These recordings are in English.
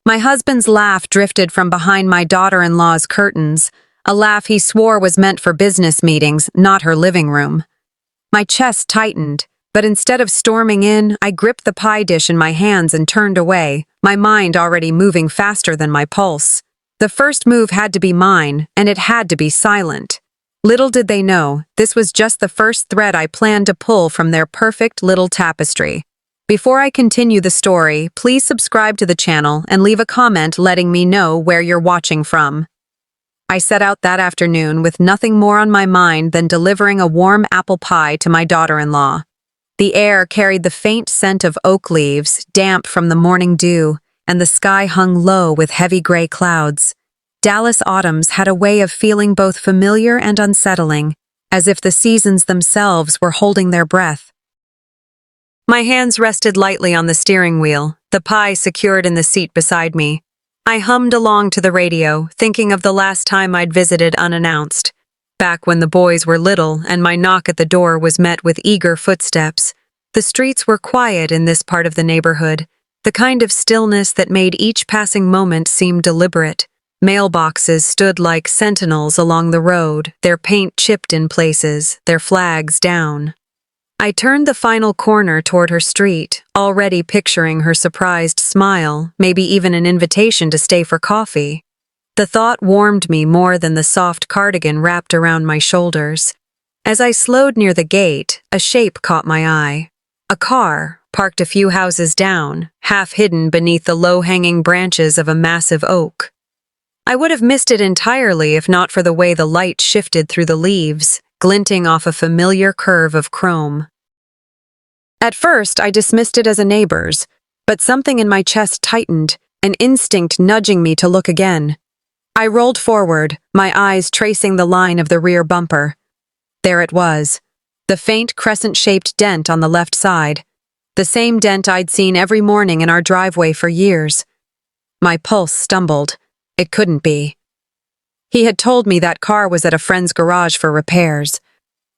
My husband's laugh drifted from behind my daughter-in-law's curtains, a laugh he swore was meant for business meetings, not her living room. My chest tightened, but instead of storming in, I gripped the pie dish in my hands and turned away, my mind already moving faster than my pulse. The first move had to be mine, and it had to be silent. Little did they know, this was just the first thread I planned to pull from their perfect little tapestry. Before I continue the story, please subscribe to the channel and leave a comment letting me know where you're watching from. I set out that afternoon with nothing more on my mind than delivering a warm apple pie to my daughter-in-law. The air carried the faint scent of oak leaves, damp from the morning dew, and the sky hung low with heavy gray clouds. Dallas autumns had a way of feeling both familiar and unsettling, as if the seasons themselves were holding their breath. My hands rested lightly on the steering wheel, the pie secured in the seat beside me. I hummed along to the radio, thinking of the last time I'd visited unannounced, back when the boys were little and my knock at the door was met with eager footsteps. The streets were quiet in this part of the neighborhood, the kind of stillness that made each passing moment seem deliberate. Mailboxes stood like sentinels along the road, their paint chipped in places, their flags down. I turned the final corner toward her street, already picturing her surprised smile, maybe even an invitation to stay for coffee. The thought warmed me more than the soft cardigan wrapped around my shoulders. As I slowed near the gate, a shape caught my eye. A car, parked a few houses down, half hidden beneath the low-hanging branches of a massive oak. I would have missed it entirely if not for the way the light shifted through the leaves, glinting off a familiar curve of chrome. At first, I dismissed it as a neighbor's, but something in my chest tightened, an instinct nudging me to look again. I rolled forward, my eyes tracing the line of the rear bumper. There it was, the faint crescent-shaped dent on the left side, the same dent I'd seen every morning in our driveway for years. My pulse stumbled. It couldn't be. He had told me that car was at a friend's garage for repairs.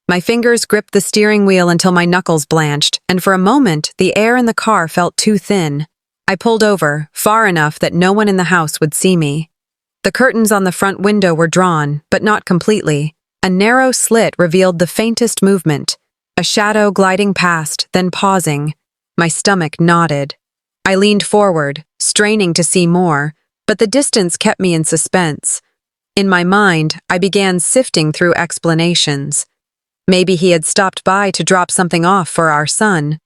My fingers gripped the steering wheel until my knuckles blanched, and for a moment, the air in the car felt too thin. I pulled over, far enough that no one in the house would see me. The curtains on the front window were drawn, but not completely. A narrow slit revealed the faintest movement, a shadow gliding past, then pausing. My stomach knotted. I leaned forward, straining to see more, but the distance kept me in suspense. In my mind, I began sifting through explanations. Maybe he had stopped by to drop something off for our son.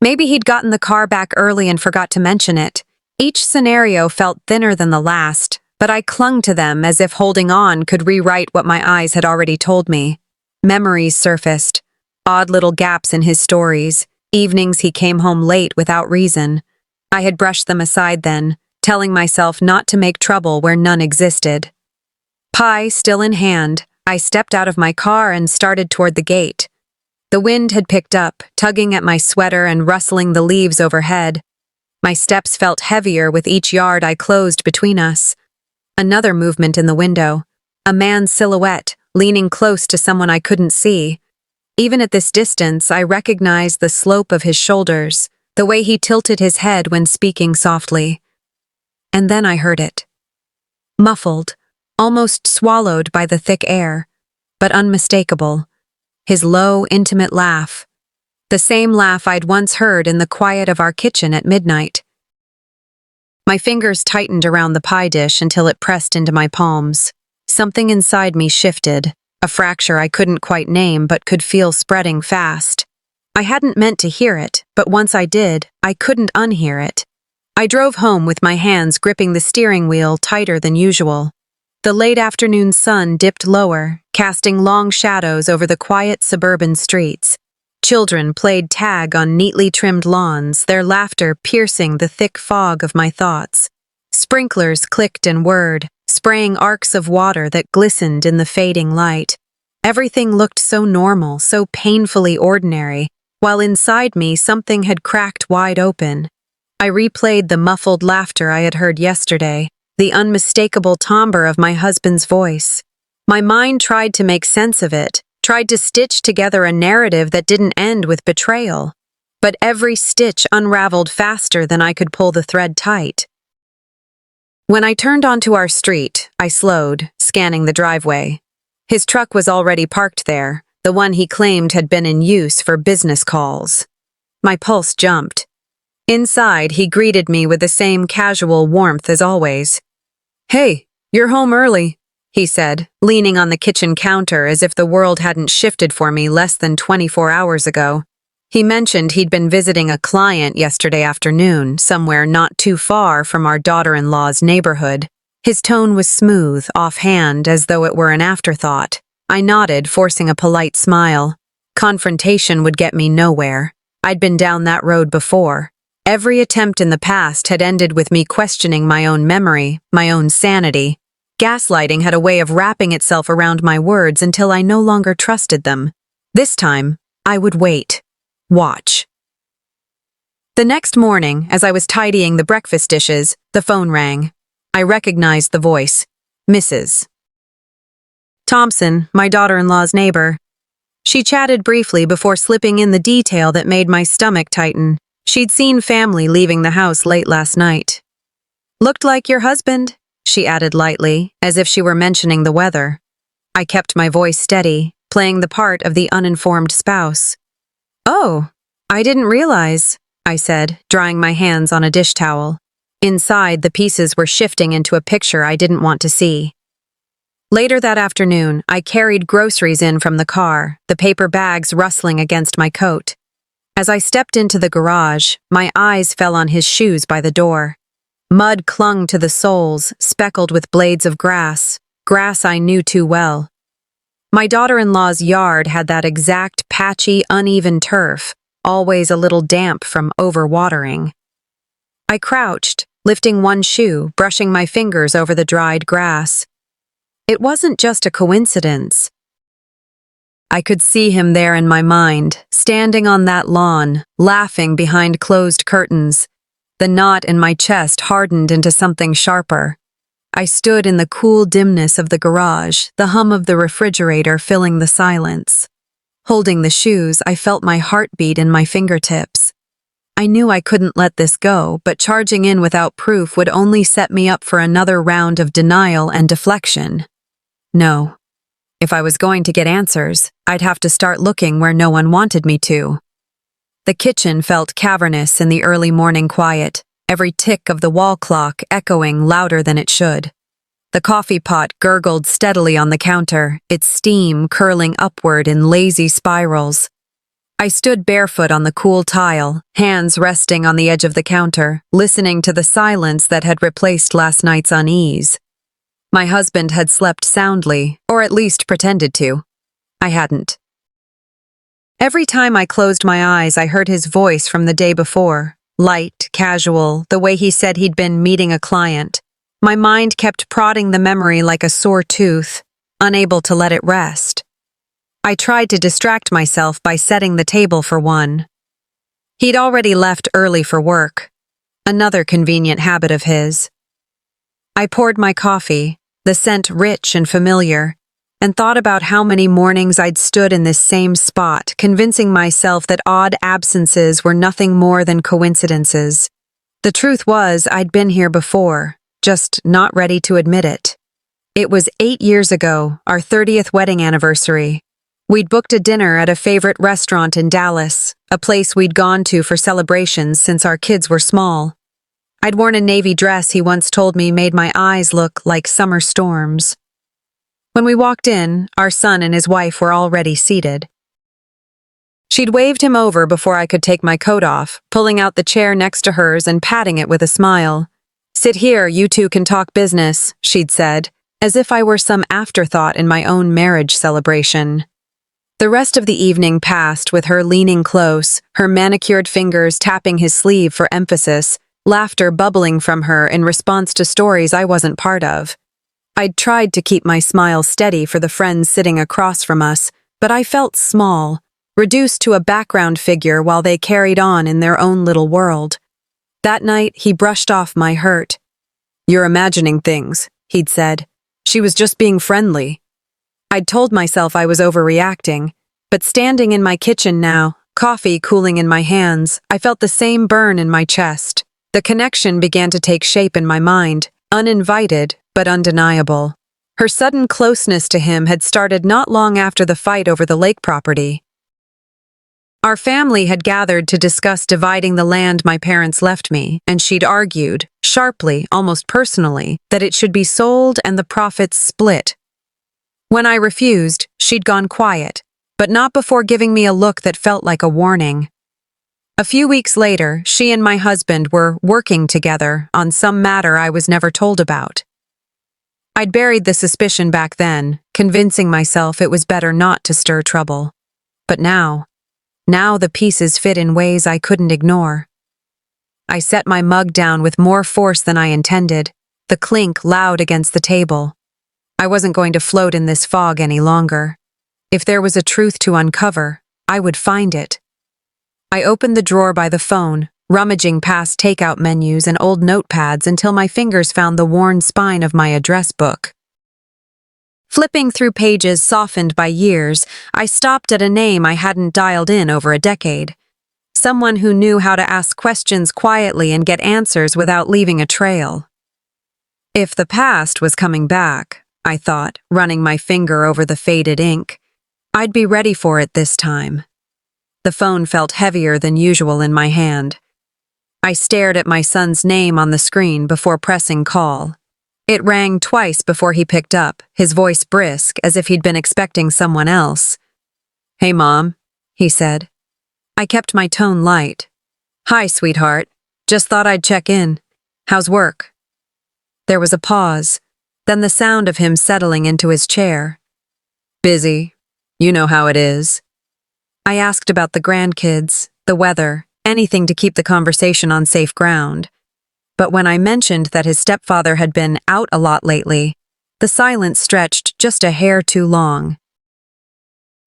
Maybe he'd gotten the car back early and forgot to mention it. Each scenario felt thinner than the last, but I clung to them as if holding on could rewrite what my eyes had already told me. Memories surfaced, odd little gaps in his stories, evenings he came home late without reason. I had brushed them aside then, telling myself not to make trouble where none existed. Pie still in hand, I stepped out of my car and started toward the gate. The wind had picked up, tugging at my sweater and rustling the leaves overhead. My steps felt heavier with each yard I closed between us. Another movement in the window. A man's silhouette, leaning close to someone I couldn't see. Even at this distance, I recognized the slope of his shoulders, the way he tilted his head when speaking softly. And then I heard it. Muffled, almost swallowed by the thick air, but unmistakable. His low, intimate laugh. The same laugh I'd once heard in the quiet of our kitchen at midnight. My fingers tightened around the pie dish until it pressed into my palms. Something inside me shifted, a fracture I couldn't quite name but could feel spreading fast. I hadn't meant to hear it, but once I did, I couldn't unhear it. I drove home with my hands gripping the steering wheel tighter than usual. The late afternoon sun dipped lower, casting long shadows over the quiet suburban streets. Children played tag on neatly trimmed lawns, their laughter piercing the thick fog of my thoughts. Sprinklers clicked and whirred, spraying arcs of water that glistened in the fading light. Everything looked so normal, so painfully ordinary, while inside me something had cracked wide open. I replayed the muffled laughter I had heard yesterday, the unmistakable timbre of my husband's voice. My mind tried to make sense of it, tried to stitch together a narrative that didn't end with betrayal. But every stitch unraveled faster than I could pull the thread tight. When I turned onto our street, I slowed, scanning the driveway. His truck was already parked there, the one he claimed had been in use for business calls. My pulse jumped. Inside, he greeted me with the same casual warmth as always. "Hey, you're home early," he said, leaning on the kitchen counter as if the world hadn't shifted for me less than 24 hours ago. He mentioned he'd been visiting a client yesterday afternoon, somewhere not too far from our daughter-in-law's neighborhood. His tone was smooth, offhand, as though it were an afterthought. I nodded, forcing a polite smile. Confrontation would get me nowhere. I'd been down that road before. Every attempt in the past had ended with me questioning my own memory, my own sanity. Gaslighting had a way of wrapping itself around my words until I no longer trusted them. This time, I would wait. Watch. The next morning, as I was tidying the breakfast dishes, the phone rang. I recognized the voice. Mrs. Thompson, my daughter-in-law's neighbor. She chatted briefly before slipping in the detail that made my stomach tighten. She'd seen family leaving the house late last night. "Looked like your husband," she added lightly, as if she were mentioning the weather. I kept my voice steady, playing the part of the uninformed spouse. "Oh, I didn't realize," I said, drying my hands on a dish towel. Inside, the pieces were shifting into a picture I didn't want to see. Later that afternoon, I carried groceries in from the car, the paper bags rustling against my coat. As I stepped into the garage, my eyes fell on his shoes by the door. Mud clung to the soles, speckled with blades of grass I knew too well. My daughter-in-law's yard had that exact patchy, uneven turf, always a little damp from overwatering. I crouched, lifting one shoe, brushing my fingers over the dried grass. It wasn't just a coincidence. I could see him there in my mind, standing on that lawn, laughing behind closed curtains. The knot in my chest hardened into something sharper. I stood in the cool dimness of the garage, the hum of the refrigerator filling the silence. Holding the shoes, I felt my heartbeat in my fingertips. I knew I couldn't let this go, but charging in without proof would only set me up for another round of denial and deflection. No. If I was going to get answers, I'd have to start looking where no one wanted me to. The kitchen felt cavernous in the early morning quiet, every tick of the wall clock echoing louder than it should. The coffee pot gurgled steadily on the counter, its steam curling upward in lazy spirals. I stood barefoot on the cool tile, hands resting on the edge of the counter, listening to the silence that had replaced last night's unease. My husband had slept soundly, or at least pretended to. I hadn't. Every time I closed my eyes, I heard his voice from the day before, light, casual, the way he said he'd been meeting a client. My mind kept prodding the memory like a sore tooth, unable to let it rest. I tried to distract myself by setting the table for one. He'd already left early for work, another convenient habit of his. I poured my coffee, the scent rich and familiar, and thought about how many mornings I'd stood in this same spot, convincing myself that odd absences were nothing more than coincidences. The truth was, I'd been here before, just not ready to admit it. It was 8 years ago, our 30th wedding anniversary. We'd booked a dinner at a favorite restaurant in Dallas, a place we'd gone to for celebrations since our kids were small. I'd worn a navy dress he once told me made my eyes look like summer storms. When we walked in, our son and his wife were already seated. She'd waved him over before I could take my coat off, pulling out the chair next to hers and patting it with a smile. "Sit here, you two can talk business," she'd said, as if I were some afterthought in my own marriage celebration. The rest of the evening passed with her leaning close, her manicured fingers tapping his sleeve for emphasis, laughter bubbling from her in response to stories I wasn't part of. I'd tried to keep my smile steady for the friends sitting across from us, but I felt small, reduced to a background figure while they carried on in their own little world. That night, he brushed off my hurt. "You're imagining things," he'd said. "She was just being friendly." I'd told myself I was overreacting, but standing in my kitchen now, coffee cooling in my hands, I felt the same burn in my chest. The connection began to take shape in my mind, uninvited but undeniable. Her sudden closeness to him had started not long after the fight over the lake property. Our family had gathered to discuss dividing the land my parents left me, and she'd argued, sharply, almost personally, that it should be sold and the profits split. When I refused, she'd gone quiet, but not before giving me a look that felt like a warning. A few weeks later, she and my husband were working together on some matter I was never told about. I'd buried the suspicion back then, convincing myself it was better not to stir trouble. But now the pieces fit in ways I couldn't ignore. I set my mug down with more force than I intended, the clink loud against the table. I wasn't going to float in this fog any longer. If there was a truth to uncover, I would find it. I opened the drawer by the phone, rummaging past takeout menus and old notepads until my fingers found the worn spine of my address book. Flipping through pages softened by years, I stopped at a name I hadn't dialed in over a decade. Someone who knew how to ask questions quietly and get answers without leaving a trail. If the past was coming back, I thought, running my finger over the faded ink, I'd be ready for it this time. The phone felt heavier than usual in my hand. I stared at my son's name on the screen before pressing call. It rang twice before he picked up, his voice brisk, as if he'd been expecting someone else. "Hey, Mom," he said. I kept my tone light. "Hi, sweetheart. Just thought I'd check in. How's work?" There was a pause, then the sound of him settling into his chair. "Busy. You know how it is." I asked about the grandkids, the weather, anything to keep the conversation on safe ground. But when I mentioned that his stepfather had been out a lot lately, the silence stretched just a hair too long.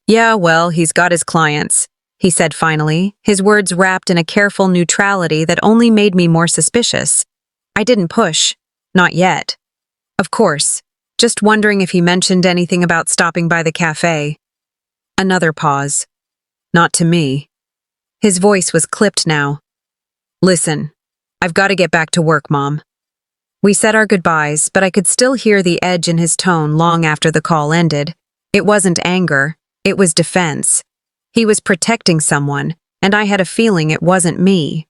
"Yeah, well, he's got his clients," he said finally, his words wrapped in a careful neutrality that only made me more suspicious. I didn't push. Not yet. Of course, just wondering if he mentioned anything about stopping by the cafe. Another pause. Not to me. His voice was clipped now. "Listen, I've got to get back to work, Mom." We said our goodbyes, but I could still hear the edge in his tone long after the call ended. It wasn't anger, it was defense. He was protecting someone, and I had a feeling it wasn't me.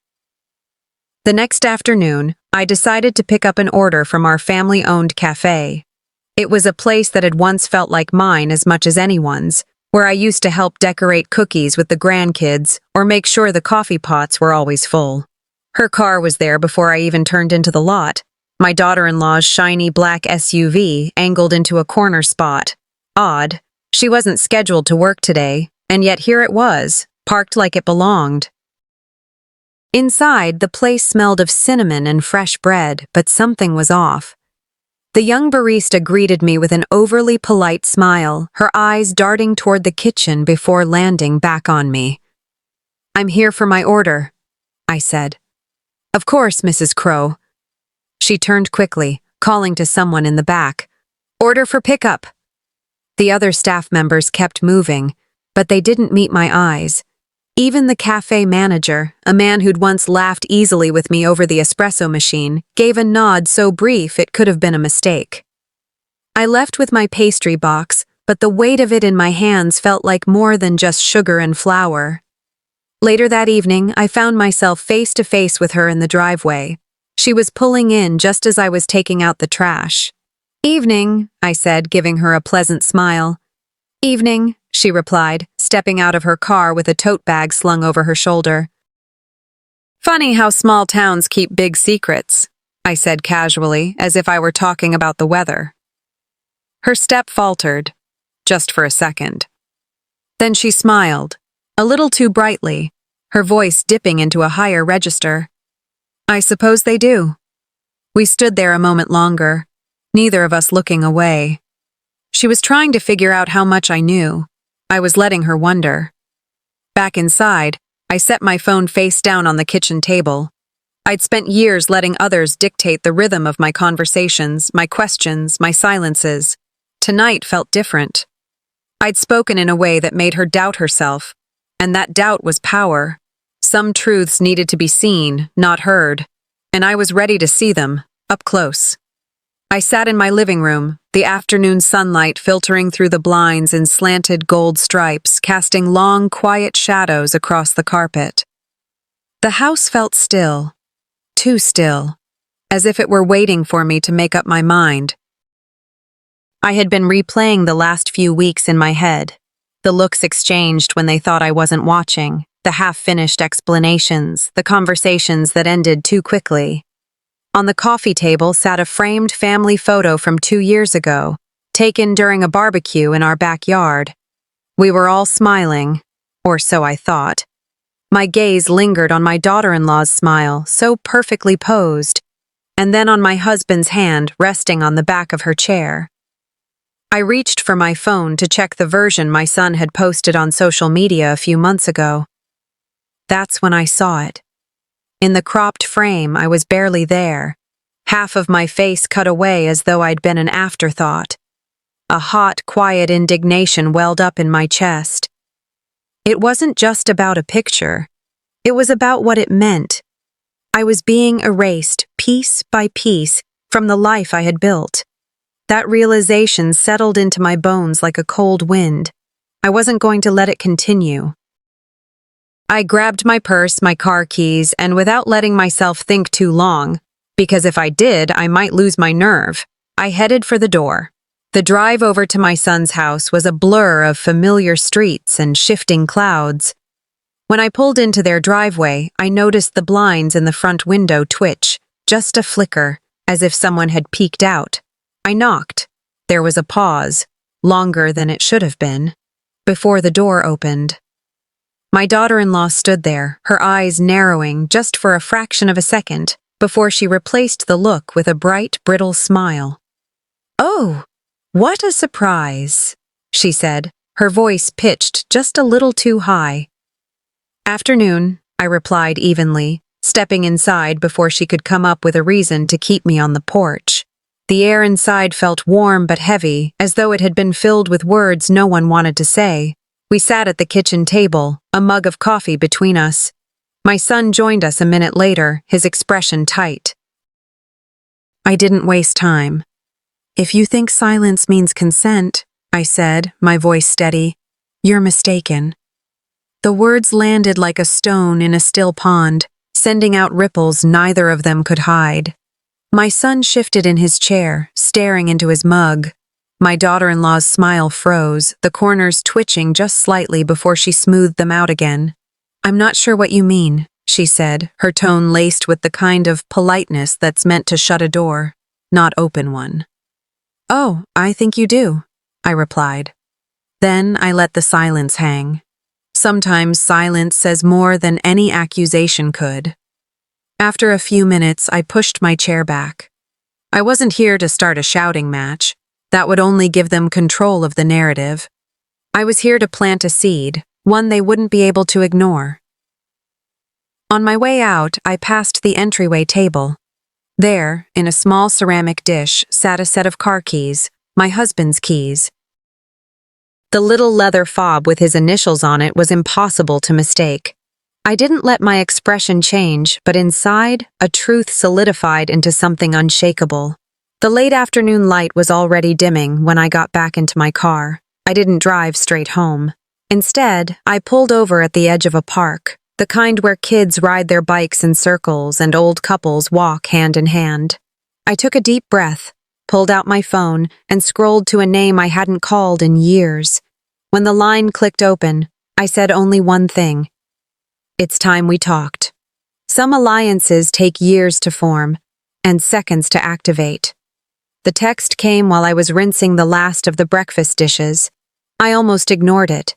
The next afternoon, I decided to pick up an order from our family-owned cafe. It was a place that had once felt like mine as much as anyone's, where I used to help decorate cookies with the grandkids or make sure the coffee pots were always full. Her car was there before I even turned into the lot. My daughter-in-law's shiny black SUV angled into a corner spot. Odd. She wasn't scheduled to work today, and yet here it was, parked like it belonged. Inside, the place smelled of cinnamon and fresh bread, but something was off. The young barista greeted me with an overly polite smile, her eyes darting toward the kitchen before landing back on me. "I'm here for my order," I said. "Of course, Mrs. Crow." She turned quickly, calling to someone in the back. "Order for pickup." The other staff members kept moving, but they didn't meet my eyes. Even the cafe manager, a man who'd once laughed easily with me over the espresso machine, gave a nod so brief it could have been a mistake. I left with my pastry box, but the weight of it in my hands felt like more than just sugar and flour. Later that evening, I found myself face to face with her in the driveway. She was pulling in just as I was taking out the trash. "Evening," I said, giving her a pleasant smile. "Evening," she replied, stepping out of her car with a tote bag slung over her shoulder. "Funny how small towns keep big secrets," I said casually, as if I were talking about the weather. Her step faltered, just for a second. Then she smiled, a little too brightly, her voice dipping into a higher register. "I suppose they do." We stood there a moment longer, neither of us looking away. She was trying to figure out how much I knew. I was letting her wonder. Back inside, I set my phone face down on the kitchen table. I'd spent years letting others dictate the rhythm of my conversations, my questions, my silences. Tonight felt different. I'd spoken in a way that made her doubt herself, and that doubt was power. Some truths needed to be seen, not heard, and I was ready to see them, up close. I sat in my living room, the afternoon sunlight filtering through the blinds in slanted gold stripes, casting long, quiet shadows across the carpet. The house felt still, too still, as if it were waiting for me to make up my mind. I had been replaying the last few weeks in my head, the looks exchanged when they thought I wasn't watching, the half-finished explanations, the conversations that ended too quickly. On the coffee table sat a framed family photo from 2 years ago, taken during a barbecue in our backyard. We were all smiling, or so I thought. My gaze lingered on my daughter-in-law's smile, so perfectly posed, and then on my husband's hand resting on the back of her chair. I reached for my phone to check the version my son had posted on social media a few months ago. That's when I saw it. In the cropped frame, I was barely there, half of my face cut away as though I'd been an afterthought. A hot, quiet indignation welled up in my chest. It wasn't just about a picture. It was about what it meant. I was being erased, piece by piece, from the life I had built. That realization settled into my bones like a cold wind. I wasn't going to let it continue. I grabbed my purse, my car keys, and without letting myself think too long, because if I did, I might lose my nerve, I headed for the door. The drive over to my son's house was a blur of familiar streets and shifting clouds. When I pulled into their driveway, I noticed the blinds in the front window twitch, just a flicker, as if someone had peeked out. I knocked. There was a pause, longer than it should have been, before the door opened. My daughter-in-law stood there, her eyes narrowing just for a fraction of a second, before she replaced the look with a bright, brittle smile. "Oh, what a surprise," she said, her voice pitched just a little too high. "Afternoon," I replied evenly, stepping inside before she could come up with a reason to keep me on the porch. The air inside felt warm but heavy, as though it had been filled with words no one wanted to say. We sat at the kitchen table, a mug of coffee between us. My son joined us a minute later, his expression tight. I didn't waste time. "If you think silence means consent," I said, my voice steady, "you're mistaken." The words landed like a stone in a still pond, sending out ripples neither of them could hide. My son shifted in his chair, staring into his mug. My daughter-in-law's smile froze, the corners twitching just slightly before she smoothed them out again. "I'm not sure what you mean," she said, her tone laced with the kind of politeness that's meant to shut a door, not open one. "Oh, I think you do," I replied. Then I let the silence hang. Sometimes silence says more than any accusation could. After a few minutes, I pushed my chair back. I wasn't here to start a shouting match. That would only give them control of the narrative. I was here to plant a seed, one they wouldn't be able to ignore. On my way out, I passed the entryway table. There, in a small ceramic dish, sat a set of car keys, my husband's keys. The little leather fob with his initials on it was impossible to mistake. I didn't let my expression change, but inside, a truth solidified into something unshakable. The late afternoon light was already dimming when I got back into my car. I didn't drive straight home. Instead, I pulled over at the edge of a park, the kind where kids ride their bikes in circles and old couples walk hand in hand. I took a deep breath, pulled out my phone, and scrolled to a name I hadn't called in years. When the line clicked open, I said only one thing. It's time we talked. Some alliances take years to form, and seconds to activate. The text came while I was rinsing the last of the breakfast dishes. I almost ignored it.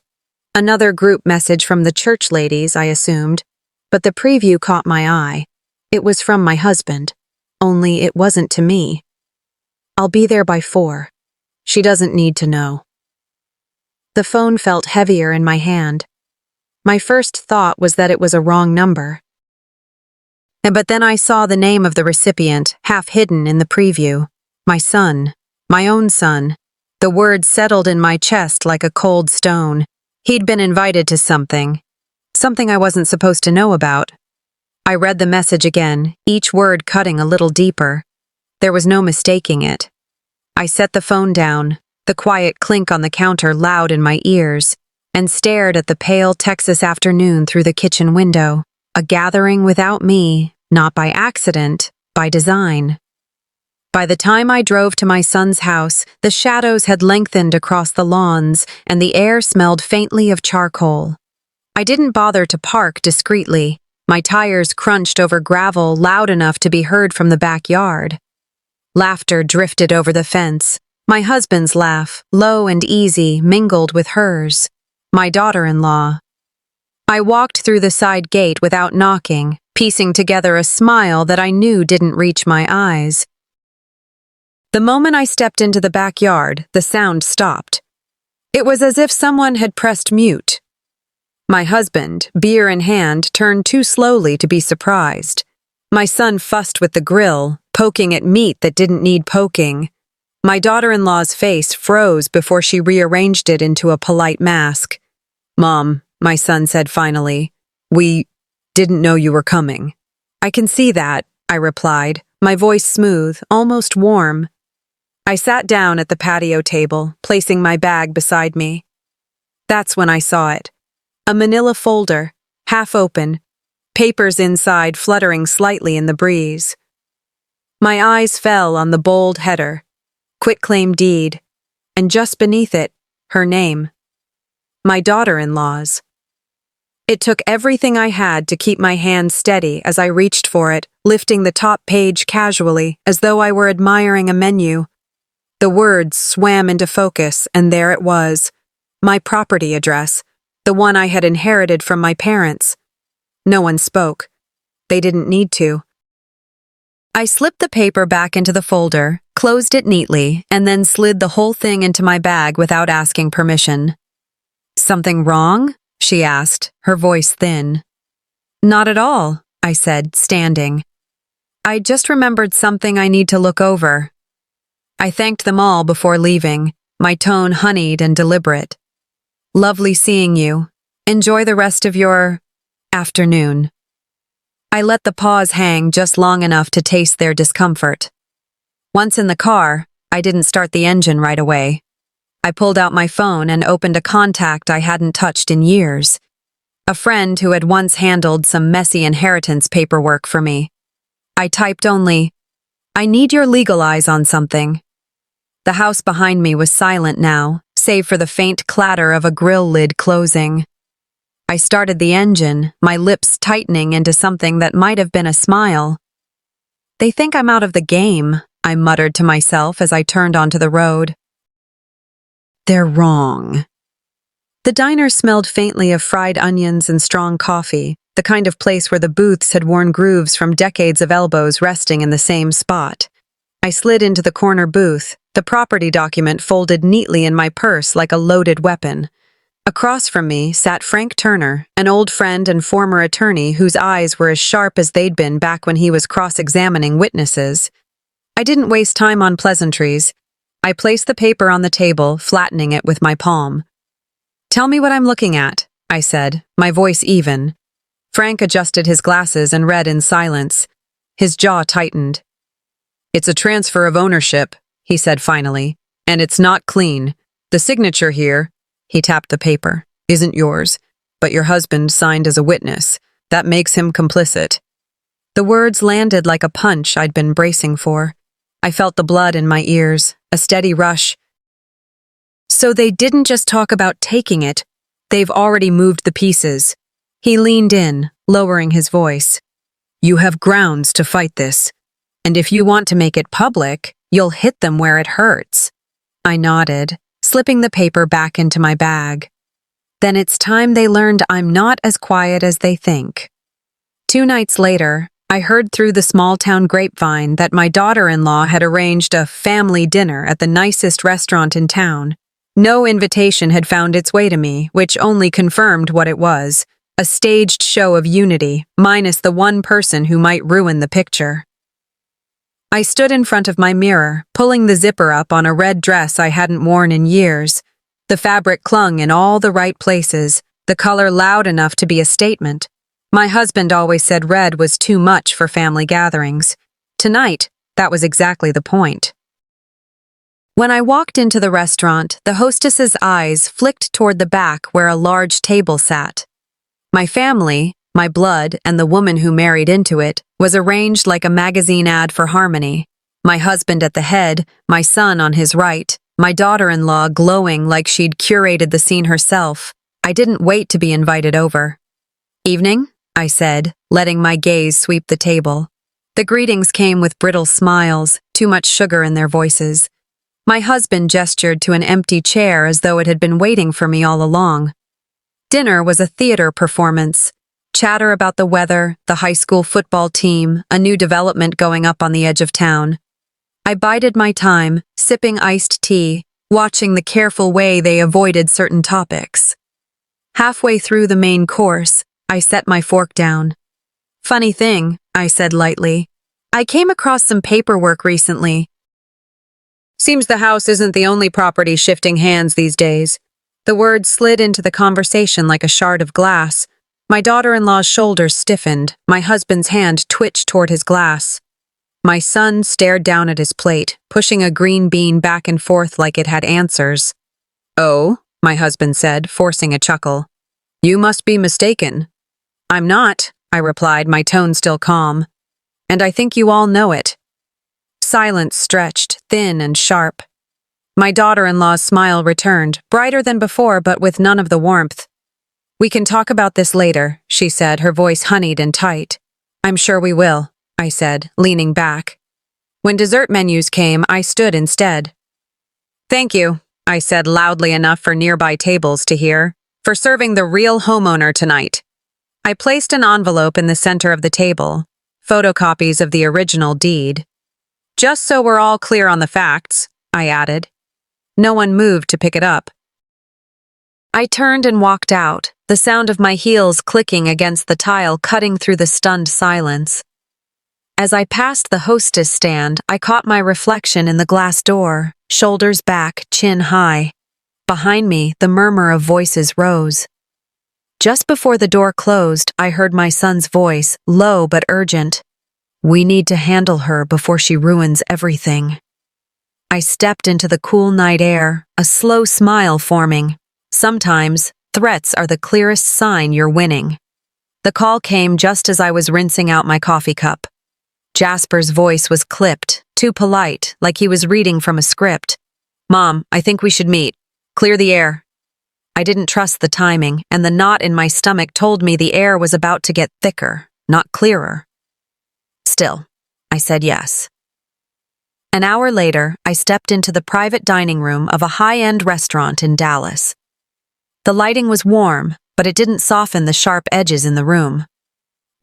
Another group message from the church ladies, I assumed, but the preview caught my eye. It was from my husband, only it wasn't to me. "I'll be there by 4. She doesn't need to know." The phone felt heavier in my hand. My first thought was that it was a wrong number. But then I saw the name of the recipient, half hidden in the preview. My son. My own son. The words settled in my chest like a cold stone. He'd been invited to something. Something I wasn't supposed to know about. I read the message again, each word cutting a little deeper. There was no mistaking it. I set the phone down, the quiet clink on the counter loud in my ears, and stared at the pale Texas afternoon through the kitchen window, a gathering without me, not by accident, by design. By the time I drove to my son's house, the shadows had lengthened across the lawns, and the air smelled faintly of charcoal. I didn't bother to park discreetly. My tires crunched over gravel loud enough to be heard from the backyard. Laughter drifted over the fence. My husband's laugh, low and easy, mingled with hers. My daughter-in-law. I walked through the side gate without knocking, piecing together a smile that I knew didn't reach my eyes. The moment I stepped into the backyard, the sound stopped. It was as if someone had pressed mute. My husband, beer in hand, turned too slowly to be surprised. My son fussed with the grill, poking at meat that didn't need poking. My daughter-in-law's face froze before she rearranged it into a polite mask. "Mom," my son said finally, "we didn't know you were coming." "I can see that," I replied, my voice smooth, almost warm. I sat down at the patio table, placing my bag beside me. That's when I saw it. A manila folder, half open, papers inside fluttering slightly in the breeze. My eyes fell on the bold header, quitclaim deed, and just beneath it, her name. My daughter-in-law's. It took everything I had to keep my hand steady as I reached for it, lifting the top page casually, as though I were admiring a menu. The words swam into focus, and there it was. My property address, the one I had inherited from my parents. No one spoke. They didn't need to. I slipped the paper back into the folder, closed it neatly, and then slid the whole thing into my bag without asking permission. "Something wrong?" she asked, her voice thin. "Not at all," I said, standing. "I just remembered something I need to look over." I thanked them all before leaving, my tone honeyed and deliberate. "Lovely seeing you. Enjoy the rest of your afternoon." I let the pause hang just long enough to taste their discomfort. Once in the car, I didn't start the engine right away. I pulled out my phone and opened a contact I hadn't touched in years. A friend who had once handled some messy inheritance paperwork for me. I typed only, "I need your legal eyes on something." The house behind me was silent now, save for the faint clatter of a grill lid closing. I started the engine, my lips tightening into something that might have been a smile. "They think I'm out of the game," I muttered to myself as I turned onto the road. "They're wrong." The diner smelled faintly of fried onions and strong coffee, the kind of place where the booths had worn grooves from decades of elbows resting in the same spot. I slid into the corner booth, the property document folded neatly in my purse like a loaded weapon. Across from me sat Frank Turner, an old friend and former attorney whose eyes were as sharp as they'd been back when he was cross-examining witnesses. I didn't waste time on pleasantries. I placed the paper on the table, flattening it with my palm. "Tell me what I'm looking at," I said, my voice even. Frank adjusted his glasses and read in silence. His jaw tightened. "It's a transfer of ownership," he said finally, "and it's not clean. The signature here," he tapped the paper, "isn't yours, but your husband signed as a witness. That makes him complicit." The words landed like a punch I'd been bracing for. I felt the blood in my ears, a steady rush. "So they didn't just talk about taking it, they've already moved the pieces." He leaned in, lowering his voice. "You have grounds to fight this. And if you want to make it public, you'll hit them where it hurts." I nodded, slipping the paper back into my bag. Then it's time they learned I'm not as quiet as they think. 2 nights later, I heard through the small-town grapevine that my daughter-in-law had arranged a family dinner at the nicest restaurant in town. No invitation had found its way to me, which only confirmed what it was, a staged show of unity, minus the one person who might ruin the picture. I stood in front of my mirror, pulling the zipper up on a red dress I hadn't worn in years. The fabric clung in all the right places, the color loud enough to be a statement. My husband always said red was too much for family gatherings. Tonight, That was exactly the point. When I walked into the restaurant, the hostess's eyes flicked toward the back where a large table sat. My family, my blood, and the woman who married into it, was arranged like a magazine ad for Harmony. My husband at the head, my son on his right, my daughter-in-law glowing like she'd curated the scene herself. I didn't wait to be invited over. "Evening," I said, letting my gaze sweep the table. The greetings came with brittle smiles, too much sugar in their voices. My husband gestured to an empty chair as though it had been waiting for me all along. Dinner was a theater performance. Chatter about the weather, the high school football team, a new development going up on the edge of town. I bided my time, sipping iced tea, watching the careful way they avoided certain topics. Halfway through the main course, I set my fork down. "Funny thing," I said lightly. "I came across some paperwork recently. Seems the house isn't the only property shifting hands these days." The word slid into the conversation like a shard of glass. My daughter-in-law's shoulders stiffened, my husband's hand twitched toward his glass. My son stared down at his plate, pushing a green bean back and forth like it had answers. "Oh," my husband said, forcing a chuckle. "You must be mistaken." "I'm not," I replied, my tone still calm. "And I think you all know it." Silence stretched, thin and sharp. My daughter-in-law's smile returned, brighter than before but with none of the warmth. "We can talk about this later," she said, her voice honeyed and tight. "I'm sure we will," I said, leaning back. When dessert menus came, I stood instead. "Thank you," I said loudly enough for nearby tables to hear, "for serving the real homeowner tonight." I placed an envelope in the center of the table, photocopies of the original deed. "Just so we're all clear on the facts," I added. No one moved to pick it up. I turned and walked out, the sound of my heels clicking against the tile cutting through the stunned silence. As I passed the hostess stand, I caught my reflection in the glass door, shoulders back, chin high. Behind me, the murmur of voices rose. Just before the door closed, I heard my son's voice, low but urgent. "We need to handle her before she ruins everything." I stepped into the cool night air, a slow smile forming. Sometimes, threats are the clearest sign you're winning. The call came just as I was rinsing out my coffee cup. Jasper's voice was clipped, too polite, like he was reading from a script. "Mom, I think we should meet. Clear the air." I didn't trust the timing, and the knot in my stomach told me the air was about to get thicker, not clearer. Still, I said yes. An hour later, I stepped into the private dining room of a high-end restaurant in Dallas. The lighting was warm, but it didn't soften the sharp edges in the room.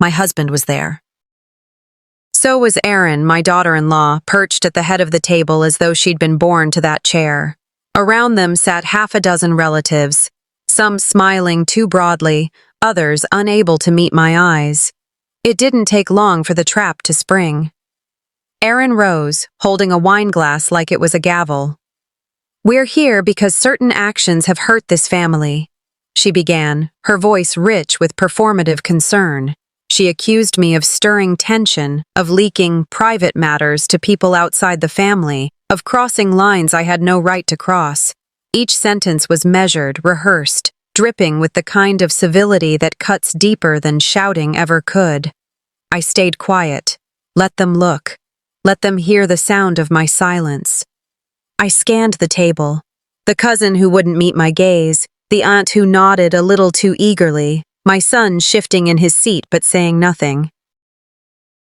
My husband was there. So was Erin, my daughter-in-law, perched at the head of the table as though she'd been born to that chair. Around them sat half a dozen relatives, some smiling too broadly, others unable to meet my eyes. It didn't take long for the trap to spring. Erin rose, holding a wine glass like it was a gavel. "We're here because certain actions have hurt this family," she began, her voice rich with performative concern. She accused me of stirring tension, of leaking private matters to people outside the family, of crossing lines I had no right to cross. Each sentence was measured, rehearsed, dripping with the kind of civility that cuts deeper than shouting ever could. I stayed quiet. Let them look. Let them hear the sound of my silence. I scanned the table. The cousin who wouldn't meet my gaze, the aunt who nodded a little too eagerly, my son shifting in his seat but saying nothing.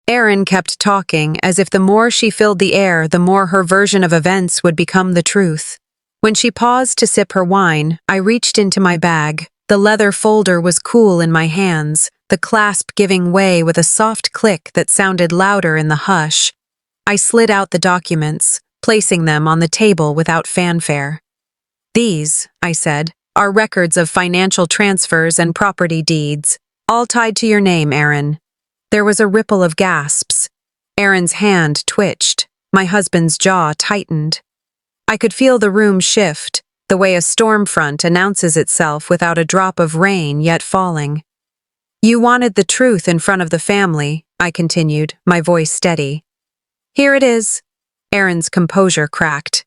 Erin kept talking, as if the more she filled the air, the more her version of events would become the truth. When she paused to sip her wine, I reached into my bag. The leather folder was cool in my hands, the clasp giving way with a soft click that sounded louder in the hush. I slid out the documents, placing them on the table without fanfare. "These," I said, "are records of financial transfers and property deeds, all tied to your name, Erin." There was a ripple of gasps. Erin's hand twitched. My husband's jaw tightened. I could feel the room shift, the way a storm front announces itself without a drop of rain yet falling. "You wanted the truth in front of the family," I continued, my voice steady. Here it is. Erin's composure cracked.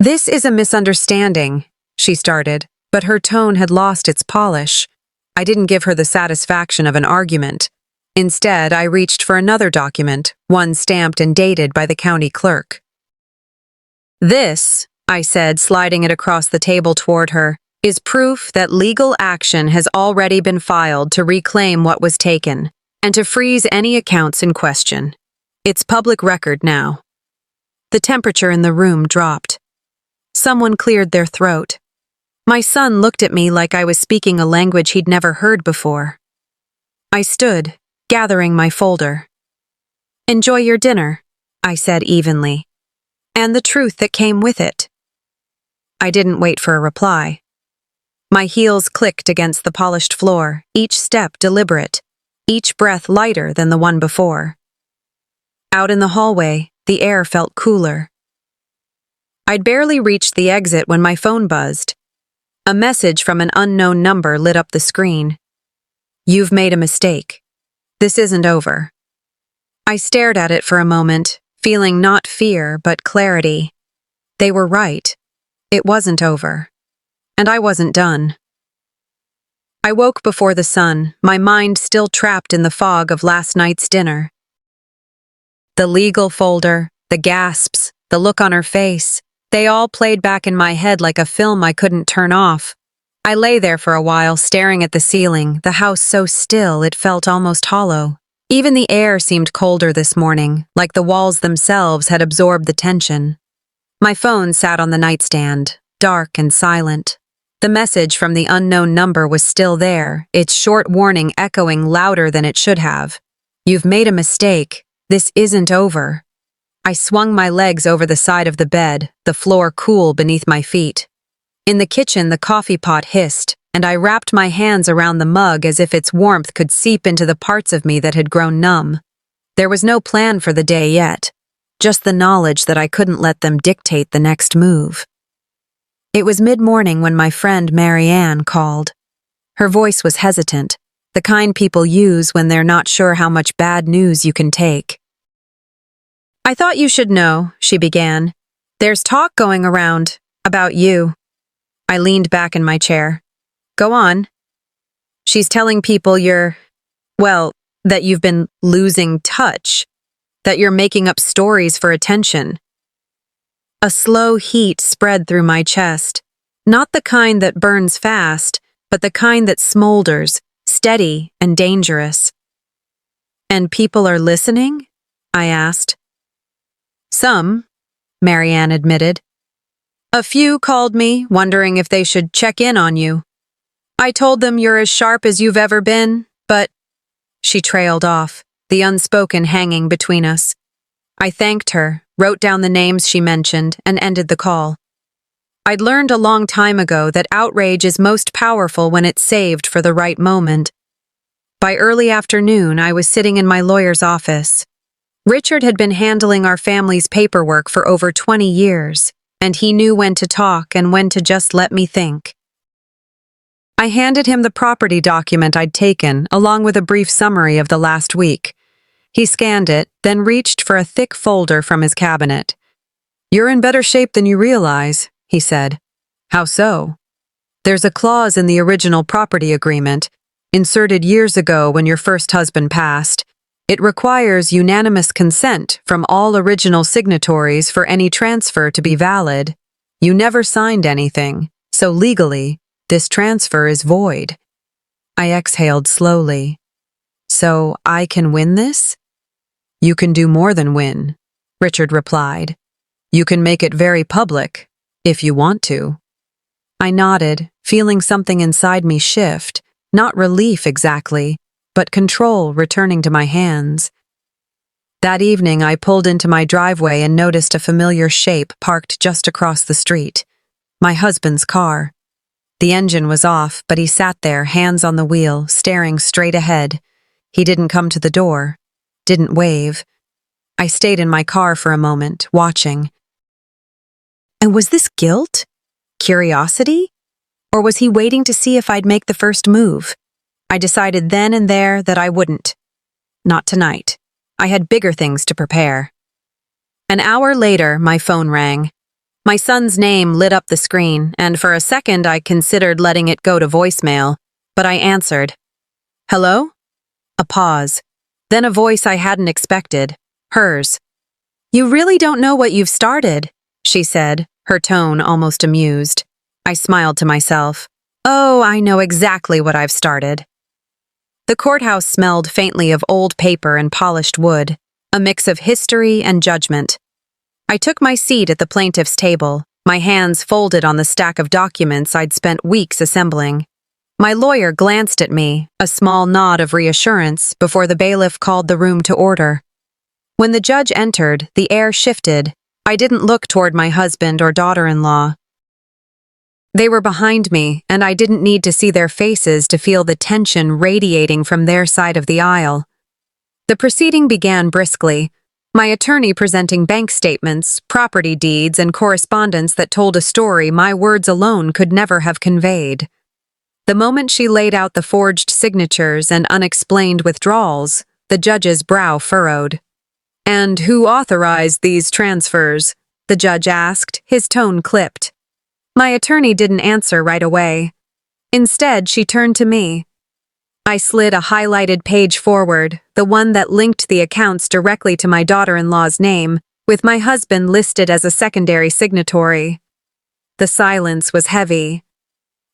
This is a misunderstanding, she started, but her tone had lost its polish. I didn't give her the satisfaction of an argument. Instead, I reached for another document, one stamped and dated by the county clerk. This, I said, sliding it across the table toward her, is proof that legal action has already been filed to reclaim what was taken and to freeze any accounts in question. It's public record now. The temperature in the room dropped. Someone cleared their throat. My son looked at me like I was speaking a language he'd never heard before. I stood, gathering my folder. Enjoy your dinner, I said evenly, and the truth that came with it. I didn't wait for a reply. My heels clicked against the polished floor, each step deliberate, each breath lighter than the one before. Out in the hallway, the air felt cooler. I'd barely reached the exit when my phone buzzed. A message from an unknown number lit up the screen. You've made a mistake. This isn't over. I stared at it for a moment, feeling not fear but clarity. They were right. It wasn't over. And I wasn't done. I woke before the sun, my mind still trapped in the fog of last night's dinner. The legal folder, the gasps, the look on her face, they all played back in my head like a film I couldn't turn off. I lay there for a while, staring at the ceiling, the house so still it felt almost hollow. Even the air seemed colder this morning, like the walls themselves had absorbed the tension. My phone sat on the nightstand, dark and silent. The message from the unknown number was still there, its short warning echoing louder than it should have. You've made a mistake. This isn't over. I swung my legs over the side of the bed, the floor cool beneath my feet. In the kitchen, the coffee pot hissed, and I wrapped my hands around the mug as if its warmth could seep into the parts of me that had grown numb. There was no plan for the day yet, just the knowledge that I couldn't let them dictate the next move. It was mid-morning when my friend Marianne called. Her voice was hesitant, the kind people use when they're not sure how much bad news you can take. I thought you should know, she began. There's talk going around about you. I leaned back in my chair. Go on. She's telling people that you've been losing touch, that you're making up stories for attention. A slow heat spread through my chest, not the kind that burns fast, but the kind that smolders, steady and dangerous. And people are listening? I asked. Some, Marianne admitted. A few called me, wondering if they should check in on you. I told them you're as sharp as you've ever been, but... She trailed off, the unspoken hanging between us. I thanked her, wrote down the names she mentioned, and ended the call. I'd learned a long time ago that outrage is most powerful when it's saved for the right moment. By early afternoon, I was sitting in my lawyer's office. Richard had been handling our family's paperwork for over 20 years, and he knew when to talk and when to just let me think. I handed him the property document I'd taken, along with a brief summary of the last week. He scanned it, then reached for a thick folder from his cabinet. You're in better shape than you realize, he said. How so? There's a clause in the original property agreement, inserted years ago when your first husband passed. It requires unanimous consent from all original signatories for any transfer to be valid. You never signed anything, so legally, this transfer is void. I exhaled slowly. So I can win this? You can do more than win, Richard replied. You can make it very public, if you want to. I nodded, feeling something inside me shift, not relief exactly, but control returning to my hands. That evening, I pulled into my driveway and noticed a familiar shape parked just across the street. My husband's car. The engine was off, but he sat there, hands on the wheel, staring straight ahead. He didn't come to the door, didn't wave. I stayed in my car for a moment, watching. And was this guilt? Curiosity? Or was he waiting to see if I'd make the first move? I decided then and there that I wouldn't. Not tonight. I had bigger things to prepare. An hour later, my phone rang. My son's name lit up the screen, and for a second I considered letting it go to voicemail, but I answered. Hello? A pause. Then a voice I hadn't expected. Hers. You really don't know what you've started, she said, her tone almost amused. I smiled to myself. Oh, I know exactly what I've started. The courthouse smelled faintly of old paper and polished wood, a mix of history and judgment. I took my seat at the plaintiff's table, my hands folded on the stack of documents I'd spent weeks assembling. My lawyer glanced at me, a small nod of reassurance, before the bailiff called the room to order. When the judge entered, the air shifted. I didn't look toward my husband or daughter-in-law. They were behind me, and I didn't need to see their faces to feel the tension radiating from their side of the aisle. The proceeding began briskly, my attorney presenting bank statements, property deeds, and correspondence that told a story my words alone could never have conveyed. The moment she laid out the forged signatures and unexplained withdrawals, the judge's brow furrowed. And who authorized these transfers? The judge asked, his tone clipped. My attorney didn't answer right away. Instead, she turned to me. I slid a highlighted page forward, the one that linked the accounts directly to my daughter-in-law's name, with my husband listed as a secondary signatory. The silence was heavy.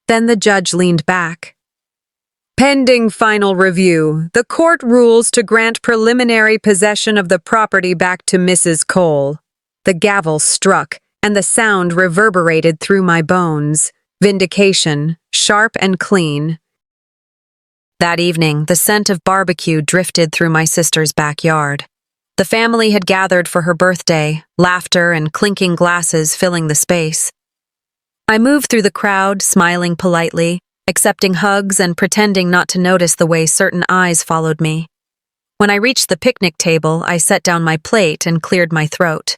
Then the judge leaned back. Pending final review, the court rules to grant preliminary possession of the property back to Mrs. Cole. The gavel struck, and the sound reverberated through my bones. Vindication, sharp and clean. That evening, the scent of barbecue drifted through my sister's backyard. The family had gathered for her birthday, laughter and clinking glasses filling the space. I moved through the crowd, smiling politely, accepting hugs and pretending not to notice the way certain eyes followed me. When I reached the picnic table, I set down my plate and cleared my throat.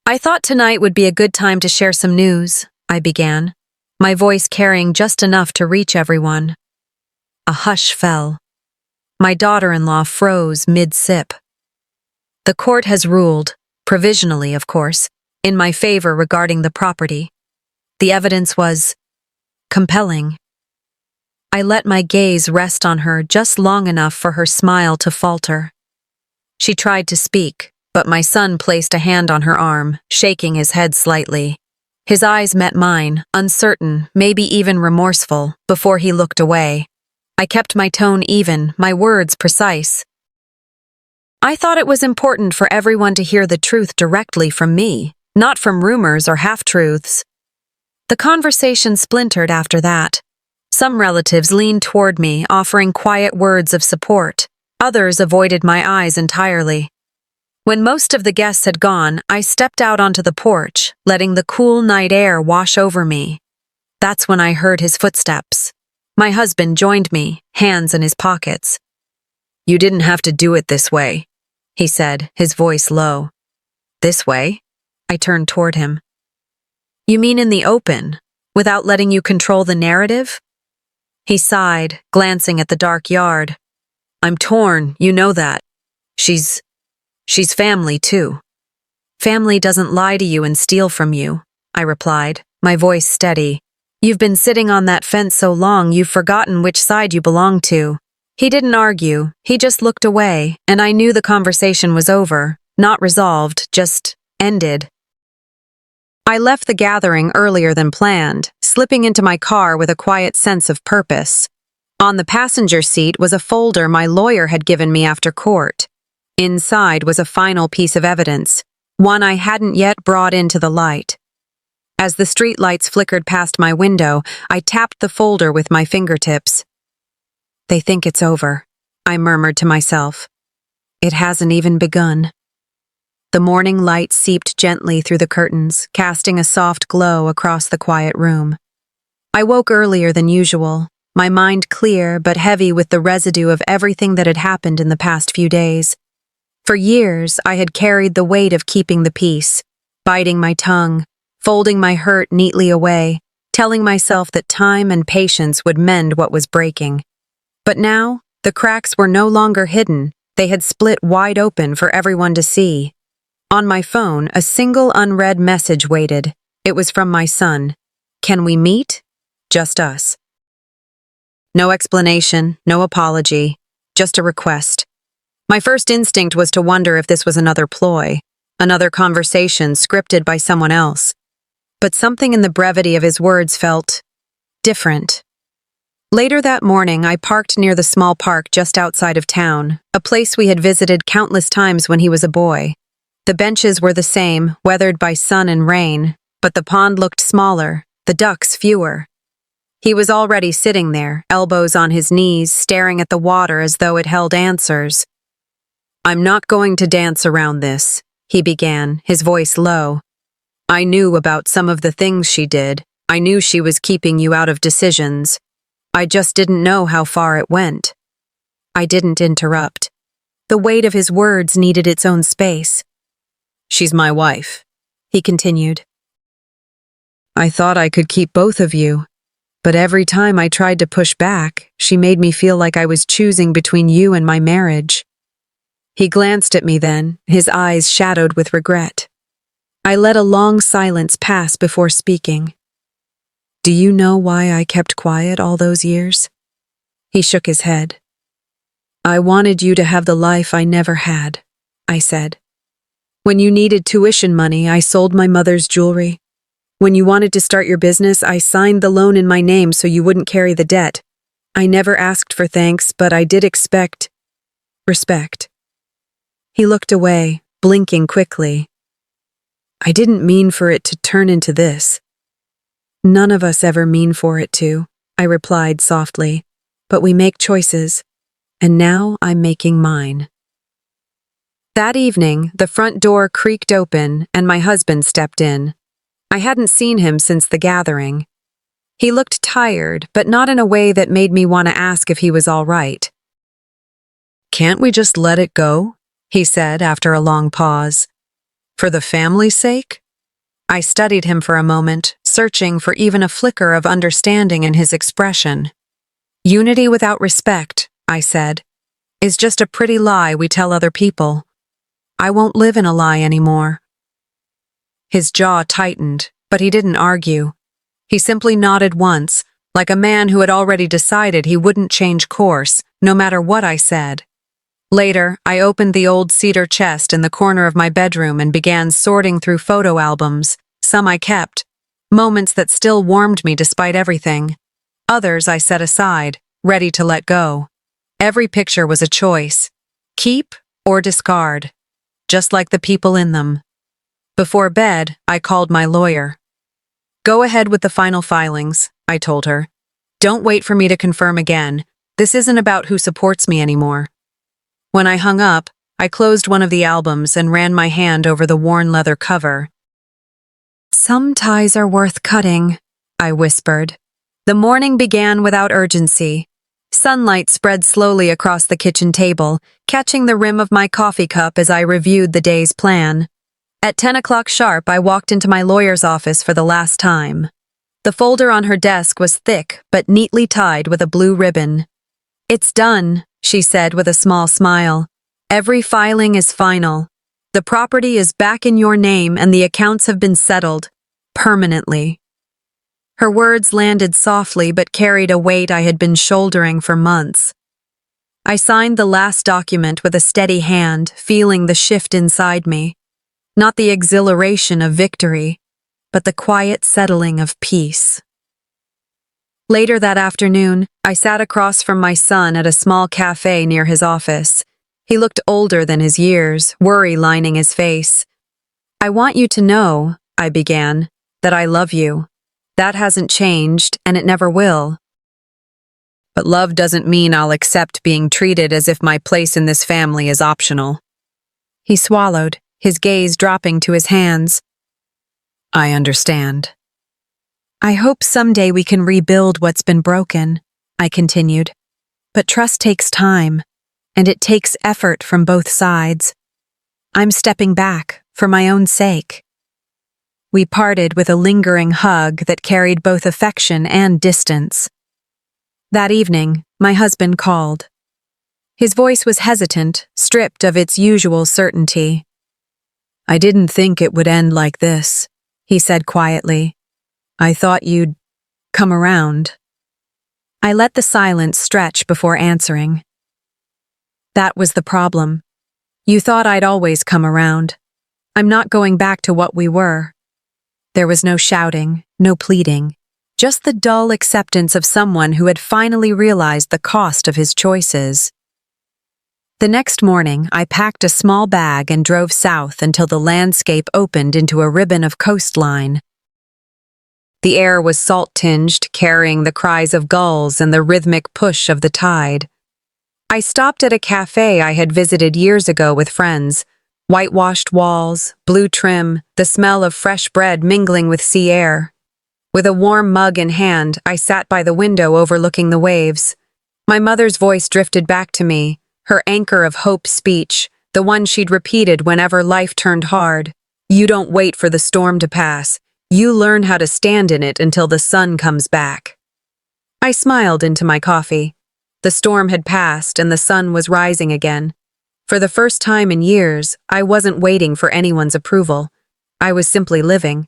I thought tonight would be a good time to share some news, I began, my voice carrying just enough to reach everyone. A hush fell. My daughter-in-law froze mid-sip. The court has ruled, provisionally of course, in my favor regarding the property. The evidence was compelling. I let my gaze rest on her just long enough for her smile to falter. She tried to speak, but my son placed a hand on her arm, shaking his head slightly. His eyes met mine, uncertain, maybe even remorseful, before he looked away. I kept my tone even, my words precise. I thought it was important for everyone to hear the truth directly from me, not from rumors or half-truths. The conversation splintered after that. Some relatives leaned toward me, offering quiet words of support. Others avoided my eyes entirely. When most of the guests had gone, I stepped out onto the porch, letting the cool night air wash over me. That's when I heard his footsteps. My husband joined me, hands in his pockets. You didn't have to do it this way, he said, his voice low. This way? I turned toward him. You mean in the open, without letting you control the narrative? He sighed, glancing at the dark yard. I'm torn, you know that. She's family, too. Family doesn't lie to you and steal from you, I replied, my voice steady. You've been sitting on that fence so long you've forgotten which side you belong to. He didn't argue, he just looked away, and I knew the conversation was over, not resolved, just ended. I left the gathering earlier than planned, slipping into my car with a quiet sense of purpose. On the passenger seat was a folder my lawyer had given me after court. Inside was a final piece of evidence, one I hadn't yet brought into the light. As the streetlights flickered past my window, I tapped the folder with my fingertips. They think it's over, I murmured to myself. It hasn't even begun. The morning light seeped gently through the curtains, casting a soft glow across the quiet room. I woke earlier than usual, my mind clear but heavy with the residue of everything that had happened in the past few days. For years, I had carried the weight of keeping the peace, biting my tongue, folding my hurt neatly away, telling myself that time and patience would mend what was breaking. But now, the cracks were no longer hidden, they had split wide open for everyone to see. On my phone, a single unread message waited. It was from my son. Can we meet? Just us. No explanation, no apology, just a request. My first instinct was to wonder if this was another ploy, another conversation scripted by someone else. But something in the brevity of his words felt different. Later that morning, I parked near the small park just outside of town, a place we had visited countless times when he was a boy. The benches were the same, weathered by sun and rain, but the pond looked smaller, the ducks fewer. He was already sitting there, elbows on his knees, staring at the water as though it held answers. "I'm not going to dance around this," he began, his voice low. "I knew about some of the things she did. I knew she was keeping you out of decisions. I just didn't know how far it went." I didn't interrupt. The weight of his words needed its own space. "She's my wife," he continued. "I thought I could keep both of you, but every time I tried to push back, she made me feel like I was choosing between you and my marriage." He glanced at me then, his eyes shadowed with regret. I let a long silence pass before speaking. "Do you know why I kept quiet all those years?" He shook his head. "I wanted you to have the life I never had," I said. "When you needed tuition money, I sold my mother's jewelry. When you wanted to start your business, I signed the loan in my name so you wouldn't carry the debt. I never asked for thanks, but I did expect respect." He looked away, blinking quickly. "I didn't mean for it to turn into this." "None of us ever mean for it to," I replied softly, "but we make choices, and now I'm making mine." That evening, the front door creaked open and my husband stepped in. I hadn't seen him since the gathering. He looked tired, but not in a way that made me want to ask if he was all right. "Can't we just let it go?" he said after a long pause. "For the family's sake?" I studied him for a moment, searching for even a flicker of understanding in his expression. "Unity without respect," I said, "is just a pretty lie we tell other people. I won't live in a lie anymore." His jaw tightened, but he didn't argue. He simply nodded once, like a man who had already decided he wouldn't change course, no matter what I said. Later, I opened the old cedar chest in the corner of my bedroom and began sorting through photo albums. Some I kept, moments that still warmed me despite everything. Others I set aside, ready to let go. Every picture was a choice: keep or discard, just like the people in them. Before bed, I called my lawyer. "Go ahead with the final filings," I told her. "Don't wait for me to confirm again. This isn't about who supports me anymore." When I hung up, I closed one of the albums and ran my hand over the worn leather cover. "Some ties are worth cutting," I whispered. The morning began without urgency. Sunlight spread slowly across the kitchen table, catching the rim of my coffee cup as I reviewed the day's plan. At 10 o'clock sharp, I walked into my lawyer's office for the last time. The folder on her desk was thick, but neatly tied with a blue ribbon. "It's done," she said with a small smile. "Every filing is final. The property is back in your name and the accounts have been settled. Permanently." Her words landed softly but carried a weight I had been shouldering for months. I signed the last document with a steady hand, feeling the shift inside me. Not the exhilaration of victory, but the quiet settling of peace. Later that afternoon, I sat across from my son at a small cafe near his office. He looked older than his years, worry lining his face. "I want you to know," I began, "that I love you. That hasn't changed, and it never will. But love doesn't mean I'll accept being treated as if my place in this family is optional." He swallowed, his gaze dropping to his hands. "I understand." "I hope someday we can rebuild what's been broken," I continued. "But trust takes time, and it takes effort from both sides. I'm stepping back, for my own sake." We parted with a lingering hug that carried both affection and distance. That evening, my husband called. His voice was hesitant, stripped of its usual certainty. I didn't think it would end like this, he said quietly. I thought you'd come around. I let the silence stretch before answering. That was the problem. You thought I'd always come around. I'm not going back to what we were. There was no shouting, no pleading, just the dull acceptance of someone who had finally realized the cost of his choices. The next morning, I packed a small bag and drove south until the landscape opened into a ribbon of coastline. The air was salt-tinged, carrying the cries of gulls and the rhythmic push of the tide. I stopped at a cafe I had visited years ago with friends. Whitewashed walls, blue trim, the smell of fresh bread mingling with sea air. With a warm mug in hand, I sat by the window overlooking the waves. My mother's voice drifted back to me, her anchor of hope speech, the one she'd repeated whenever life turned hard. You don't wait for the storm to pass. You learn how to stand in it until the sun comes back. I smiled into my coffee. The storm had passed and the sun was rising again. For the first time in years, I wasn't waiting for anyone's approval. I was simply living.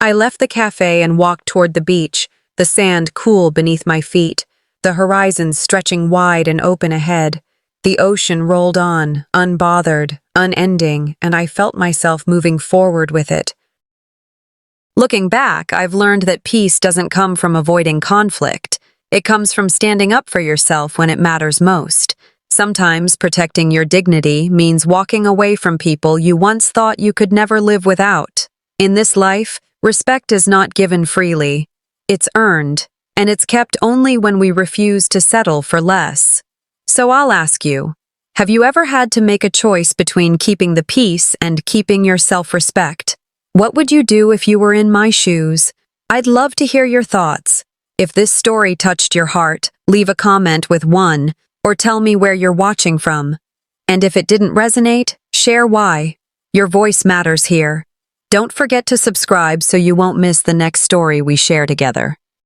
I left the cafe and walked toward the beach, the sand cool beneath my feet, the horizon stretching wide and open ahead. The ocean rolled on, unbothered, unending, and I felt myself moving forward with it. Looking back, I've learned that peace doesn't come from avoiding conflict. It comes from standing up for yourself when it matters most. Sometimes protecting your dignity means walking away from people you once thought you could never live without. In this life, respect is not given freely. It's earned, and it's kept only when we refuse to settle for less. So I'll ask you, have you ever had to make a choice between keeping the peace and keeping your self-respect? What would you do if you were in my shoes? I'd love to hear your thoughts. If this story touched your heart, leave a comment with 1, or tell me where you're watching from. And if it didn't resonate, share why. Your voice matters here. Don't forget to subscribe so you won't miss the next story we share together.